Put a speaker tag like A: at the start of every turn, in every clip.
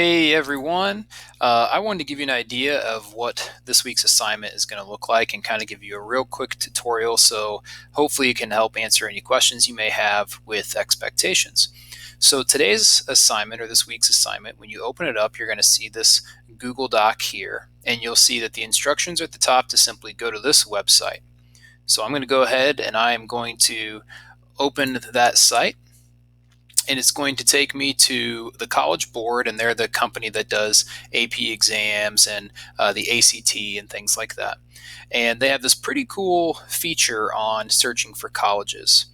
A: Hey everyone, I wanted to give you an idea of what this week's assignment is going to look like and kind of give you a real quick tutorial so hopefully it can help answer any questions you may have with expectations. So today's assignment, or this week's assignment, when you open it up, you're going to see this Google Doc here, and you'll see that the instructions are at the top to simply go to this website. So I'm going to go ahead and I am going to open that site, and it's going to take me to the College Board, and they're the company that does AP exams and the ACT and things like that. And they have this pretty cool feature on searching for colleges.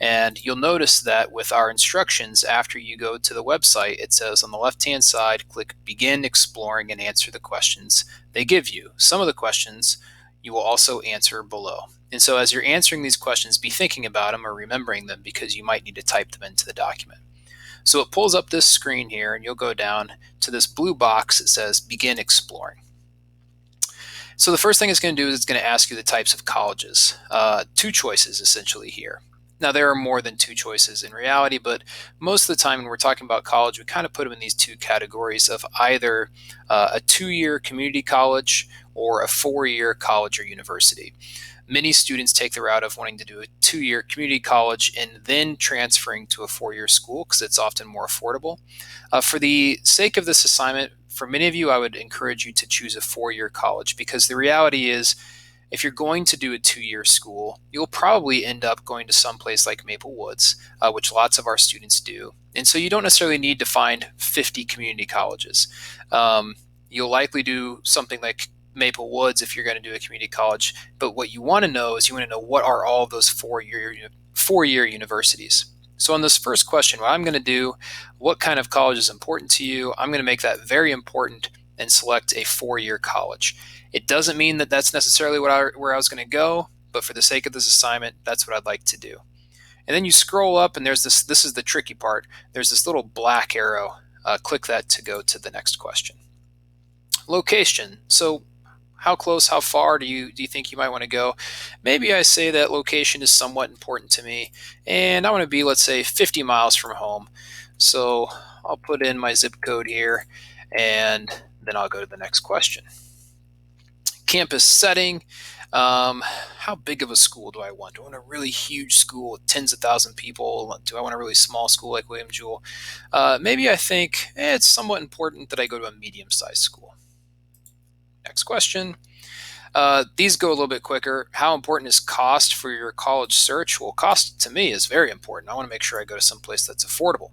A: And you'll notice that with our instructions, after you go to the website, it says on the left-hand side, click Begin Exploring and answer the questions they give you. Some of the questions you will also answer below. And so as you're answering these questions, be thinking about them or remembering them because you might need to type them into the document. So it pulls up this screen here, and you'll go down to this blue box that says Begin Exploring. So the first thing it's going to do is it's going to ask you the types of colleges. Two choices essentially here. Now there are more than two choices in reality, but most of the time when we're talking about college, we kind of put them in these two categories of either a 2-year community college or a 4-year college or university. Many students take the route of wanting to do a 2-year community college and then transferring to a 4-year school because it's often more affordable. For the sake of this assignment, for many of you, I would encourage you to choose a 4-year college because the reality is if you're going to do a 2-year school, you'll probably end up going to some place like Maple Woods, which lots of our students do. And so you don't necessarily need to find 50 community colleges. You'll likely do something like Maple Woods if you're going to do a community college. But what you want to know is you want to know what are all of those four-year universities. So on this first question, what I'm going to do, what kind of college is important to you? I'm going to make that very important and select a 4-year college. It doesn't mean that that's necessarily where I was going to go, but for the sake of this assignment, that's what I'd like to do. And then you scroll up, and there's this is the tricky part. There's this little black arrow. Click that to go to the next question. Location. So how close, how far do you think you might want to go? Maybe I say that location is somewhat important to me, and I want to be, let's say, 50 miles from home. So I'll put in my zip code here, and then I'll go to the next question. Campus setting. How big of a school do I want? Do I want a really huge school with tens of thousands of people? Do I want a really small school like William Jewell? Maybe I think it's somewhat important that I go to a medium-sized school. Next question. These go a little bit quicker. How important is cost for your college search? Well, cost to me is very important. I want to make sure I go to some place that's affordable.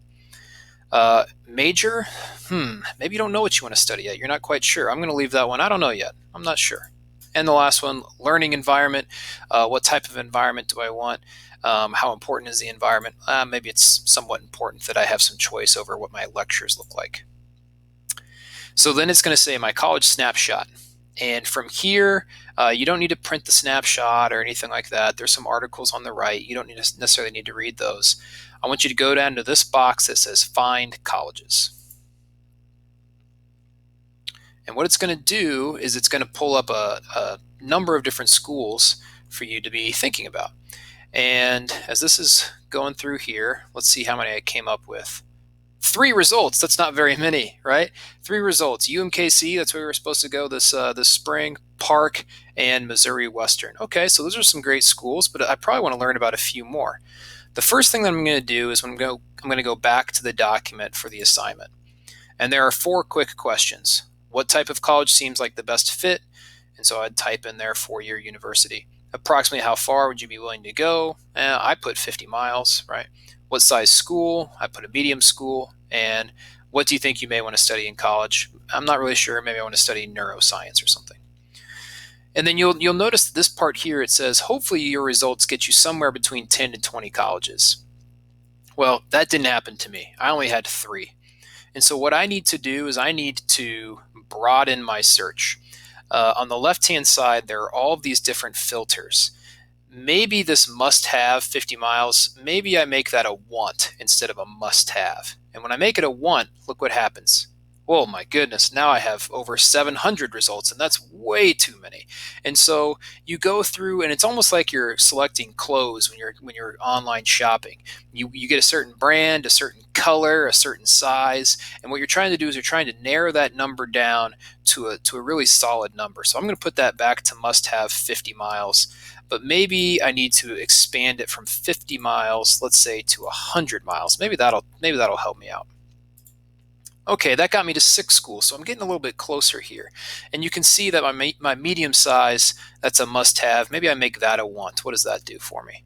A: Major? Maybe you don't know what you want to study yet. You're not quite sure. I'm going to leave that one. I don't know yet. I'm not sure. And the last one, learning environment. What type of environment do I want? How important is the environment? Maybe it's somewhat important that I have some choice over what my lectures look like. So then it's going to say my college snapshot. And from here, you don't need to print the snapshot or anything like that. There's some articles on the right. You don't necessarily need to read those. I want you to go down to this box that says Find Colleges. And what it's going to do is it's going to pull up a number of different schools for you to be thinking about. And as this is going through here, let's see how many I came up with. 3 results. That's not very many, right? 3 results. UMKC, that's where we were supposed to go this spring. Park and Missouri Western. Okay, so those are some great schools, but I probably want to learn about a few more. The first thing that I'm going to do is I'm going to go back to the document for the assignment. And there are 4 quick questions. What type of college seems like the best fit? And so I'd type in there 4-year university. Approximately how far would you be willing to go? I put 50 miles, right? What size school? I put a medium school. And what do you think you may want to study in college? I'm not really sure. Maybe I want to study neuroscience or something. And then you'll notice this part here, it says, hopefully your results get you somewhere between 10 and 20 colleges. Well, that didn't happen to me. I only had 3. And so what I need to do is I need to broaden my search. On the left-hand side, there are all of these different filters. Maybe this must-have 50 miles, maybe I make that a want instead of a must-have. And when I make it a want, look what happens. Oh my goodness, now I have over 700 results, and that's way too many. And so you go through, and it's almost like you're selecting clothes when you're online shopping. You get a certain brand, a certain color, a certain size, and what you're trying to do is you're trying to narrow that number down to a really solid number. So I'm going to put that back to must have 50 miles, but maybe I need to expand it from 50 miles, let's say, to 100 miles. Maybe that'll help me out. Okay, that got me to 6 schools, so I'm getting a little bit closer here. And you can see that my medium size, that's a must-have. Maybe I make that a want. What does that do for me?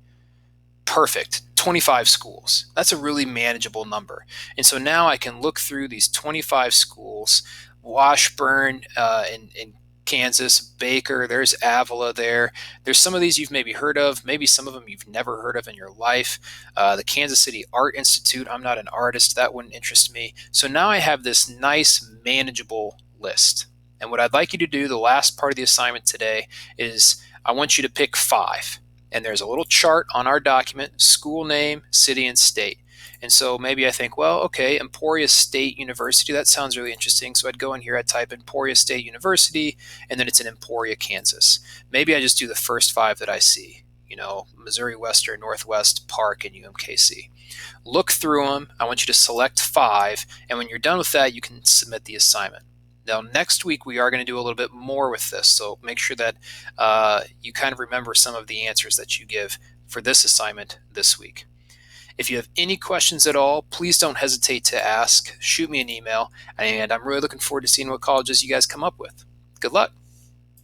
A: Perfect. 25 schools. That's a really manageable number. And so now I can look through these 25 schools. Washburn in Kansas, Baker, there's Avila there. There's some of these you've maybe heard of, maybe some of them you've never heard of in your life. The Kansas City Art Institute, I'm not an artist, that wouldn't interest me. So now I have this nice manageable list. And what I'd like you to do, the last part of the assignment today, is I want you to pick 5. And there's a little chart on our document, school name, city, and state. And so maybe I think, well, okay, Emporia State University, that sounds really interesting. So I'd go in here, I'd type Emporia State University, and then it's in Emporia, Kansas. Maybe I just do the first 5 that I see, Missouri Western, Northwest, Park, and UMKC. Look through them. I want you to select 5. And when you're done with that, you can submit the assignment. Now, next week, we are going to do a little bit more with this. So make sure that you kind of remember some of the answers that you give for this assignment this week. If you have any questions at all, please don't hesitate to ask. Shoot me an email, and I'm really looking forward to seeing what colleges you guys come up with. Good luck.